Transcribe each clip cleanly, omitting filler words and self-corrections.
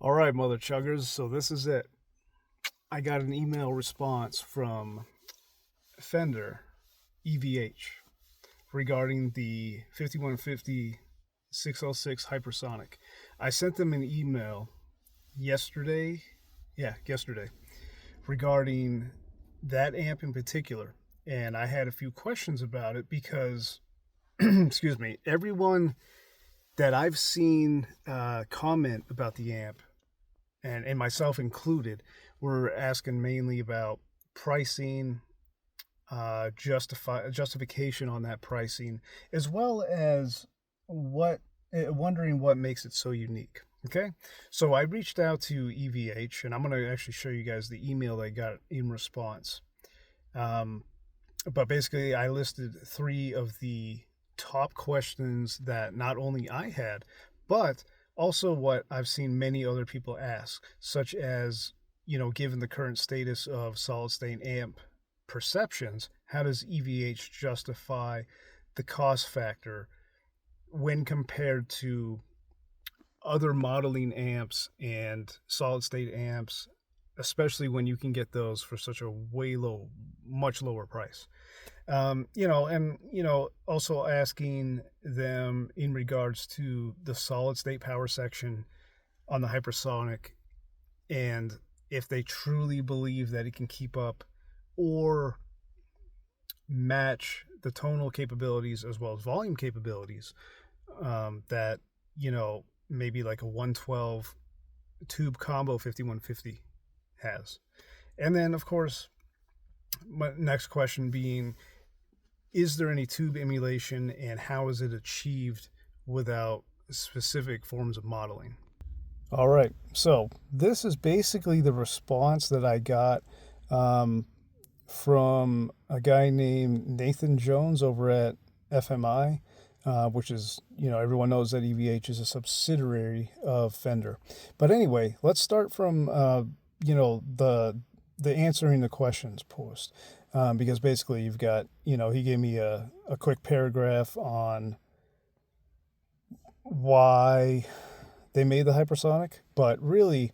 All right, mother chuggers. So this is it. I got an email response from Fender EVH regarding the 5150 606 Hypersonic. I sent them an email yesterday. Yeah, yesterday regarding that amp in particular. And I had a few questions about it because, excuse me, everyone that I've seen comment about the amp and myself included, we're asking mainly about pricing, justification on that pricing, as well as what wondering what makes it so unique. Okay, so I reached out to EVH, and I'm going to actually show you guys the email I got in response. Um, but basically, I listed three of the top questions that not only I had, but also what I've seen many other people ask, such as, given the current status of solid state amp perceptions, how does EVH justify the cost factor when compared to other modeling amps and solid state amps, especially when you can get those for such a much lower price? Also asking them in regards to the solid state power section on the Hypersonic, and if they truly believe that it can keep up or match the tonal capabilities as well as volume capabilities that, maybe like a 112 tube combo 5150 has. And then, of course, my next question being, is there any tube emulation and how is it achieved without specific forms of modeling? All right, so this is basically the response that I got from a guy named Nathan Jones over at FMI, which is, everyone knows that EVH is a subsidiary of Fender. But anyway, let's start from, the answering the questions post. Because basically you've got, he gave me a quick paragraph on why they made the Hypersonic. But really,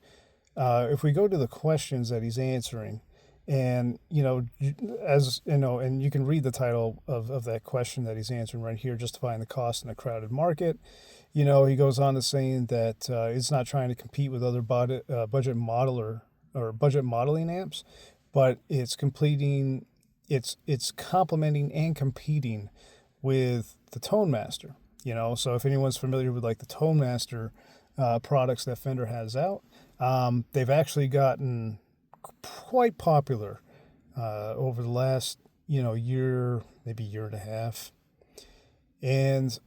if we go to the questions that he's answering, and, as you know, and you can read the title of that question that he's answering right here, justifying the cost in a crowded market. He goes on to saying that it's not trying to compete with other budget modeler or budget modeling amps, but it's complementing and competing with the Tone Master. So if anyone's familiar with like the Tone Master products that Fender has out, they've actually gotten quite popular over the last year, maybe year and a half. And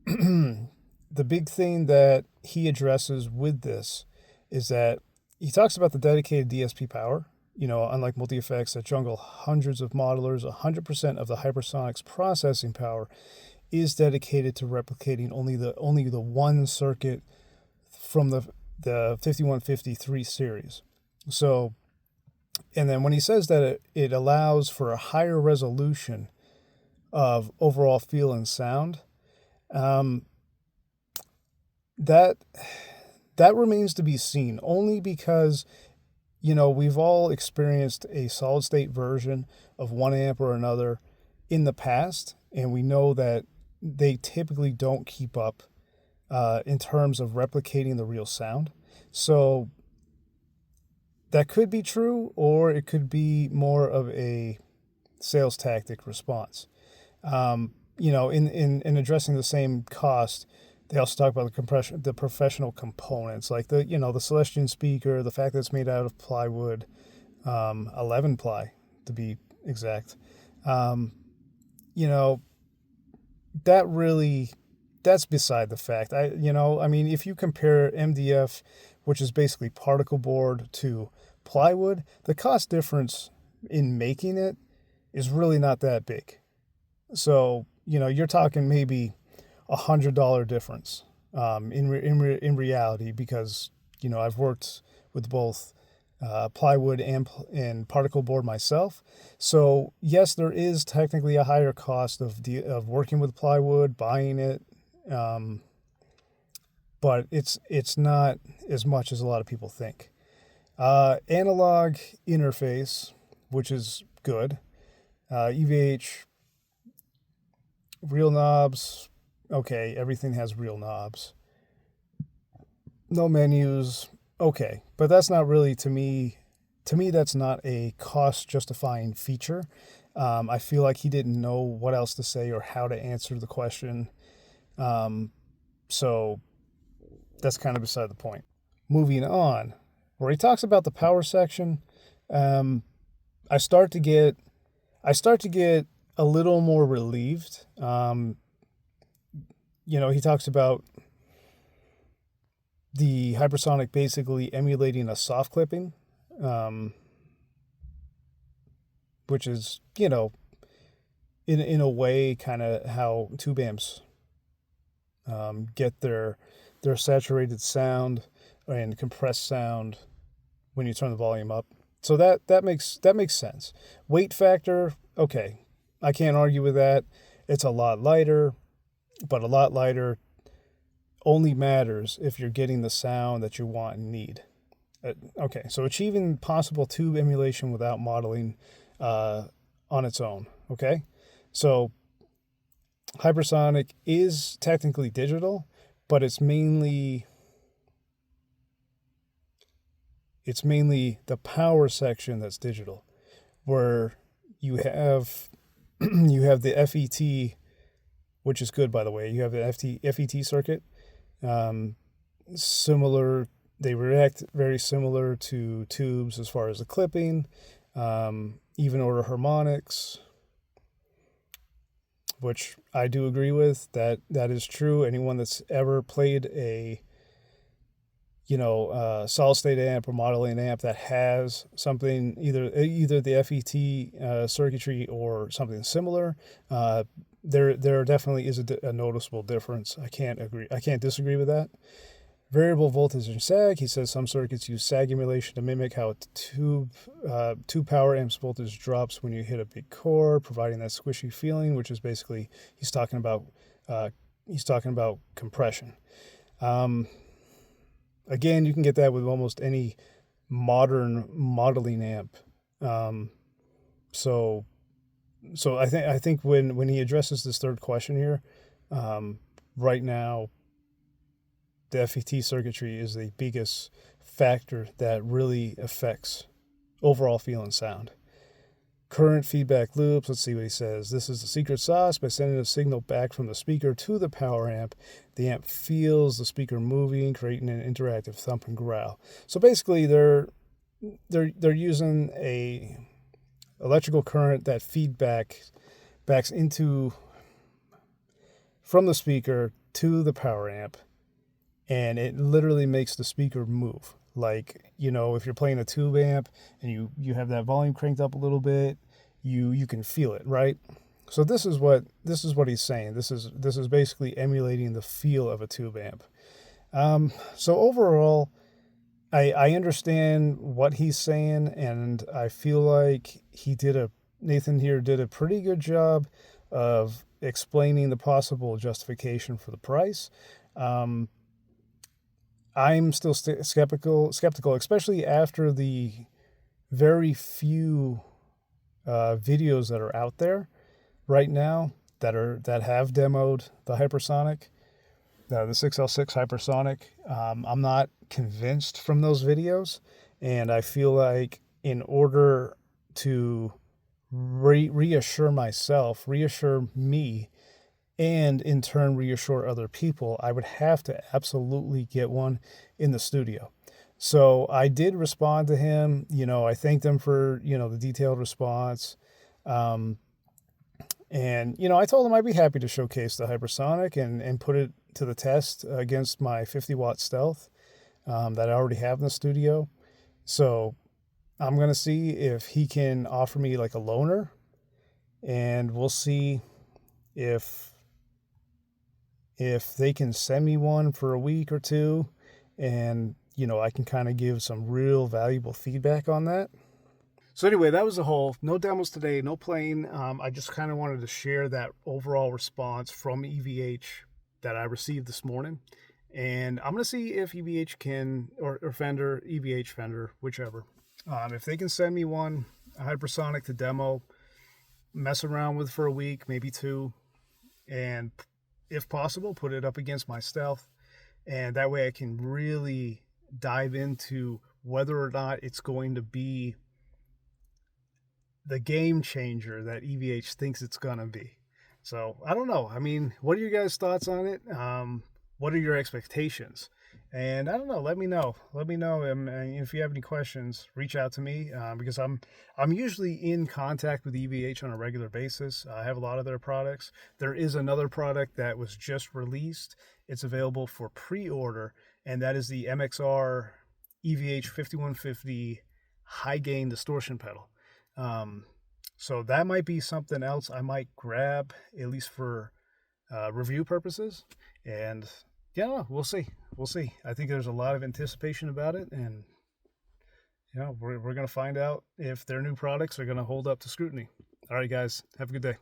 the big thing that he addresses with this is that he talks about the dedicated DSP power. Unlike multi-effects that jungle hundreds of modelers, 100% of the Hypersonic's processing power is dedicated to replicating only the one circuit from the 5153 series. So, and then when he says that it allows for a higher resolution of overall feel and sound, that remains to be seen, only because we've all experienced a solid state version of one amp or another in the past, and we know that they typically don't keep up in terms of replicating the real sound. So that could be true, or it could be more of a sales tactic response. In addressing the same cost, they also talk about the professional components, like the Celestion speaker, the fact that it's made out of plywood, 11 ply to be exact. That's beside the fact. If you compare MDF, which is basically particle board, to plywood, the cost difference in making it is really not that big. So, you're talking maybe $100 difference in reality, because I've worked with both plywood and particle board myself. So yes, there is technically a higher cost of working with plywood, buying it, but it's not as much as a lot of people think. Analog interface, which is good. EVH, real knobs. Okay, everything has real knobs. No menus. Okay, but that's not really to me. To me, that's not a cost justifying feature. I feel like he didn't know what else to say or how to answer the question. So that's kind of beside the point. Moving on, where he talks about the power section, I start to get a little more relieved. He talks about the Hypersonic basically emulating a soft clipping, which is, in a way, kind of how tube amps get their saturated sound and compressed sound when you turn the volume up. So that makes sense. Weight factor, okay, I can't argue with that. It's a lot lighter, but a lot lighter only matters if you're getting the sound that you want and need. Okay, so achieving possible tube emulation without modeling on its own. Okay, so Hypersonic is technically digital, but it's mainly the power section that's digital, where you have the FET, which is good, by the way. You have the FET circuit. Similar, they react very similar to tubes as far as the clipping, even order harmonics, which I do agree with. That is true. Anyone that's ever played a solid state amp or modeling amp that has something, either the FET circuitry or something similar, there definitely is a noticeable difference. I can't disagree with that. Variable voltage and sag. He says some circuits use sag emulation to mimic how a tube power amps voltage drops when you hit a big chord, providing that squishy feeling, which is basically he's talking about compression. Again, you can get that with almost any modern modeling amp. So I think when he addresses this third question here, right now, the FET circuitry is the biggest factor that really affects overall feel and sound. Current feedback loops, let's see what he says. This is the secret sauce. By sending a signal back from the speaker to the power amp, the amp feels the speaker moving, creating an interactive thump and growl. So basically they're using a electrical current that backs into from the speaker to the power amp, and it literally makes the speaker move. Like, if you're playing a tube amp and you have that volume cranked up a little bit, you can feel it, right? So this is what he's saying. This is basically emulating the feel of a tube amp. So overall, I understand what he's saying, and I feel like Nathan here did a pretty good job of explaining the possible justification for the price. I'm still skeptical, especially after the very few videos that are out there right now that have demoed the Hypersonic, the 6L6 Hypersonic. I'm not convinced from those videos, and I feel like in order to reassure me, and in turn reassure other people, I would have to absolutely get one in the studio. So I did respond to him. I thanked him for, the detailed response. And, I told him I'd be happy to showcase the Hypersonic and put it to the test against my 50-watt Stealth that I already have in the studio. So I'm going to see if he can offer me like a loaner, and we'll see if they can send me one for a week or two, and, I can kind of give some real valuable feedback on that. So anyway, that was the whole. No demos today, no playing. I just kind of wanted to share that overall response from EVH that I received this morning. and I'm gonna see if EVH can, or Fender, EVH, Fender, whichever, if they can send me one, a Hypersonic to demo, mess around with for a week, maybe two, and if possible, put it up against my Stealth, and that way I can really dive into whether or not it's going to be the game changer that EVH thinks it's gonna be. So I don't know. I mean, what are your guys' thoughts on it? What are your expectations? And I don't know. Let me know. Let me know. And if you have any questions, reach out to me, because I'm usually in contact with EVH on a regular basis. I have a lot of their products. There is another product that was just released. It's available for pre-order, and that is the MXR EVH 5150 high gain distortion pedal. So that might be something else I might grab, at least for review purposes. And yeah, we'll see. We'll see. I think there's a lot of anticipation about it, and we're going to find out if their new products are going to hold up to scrutiny. All right, guys, have a good day.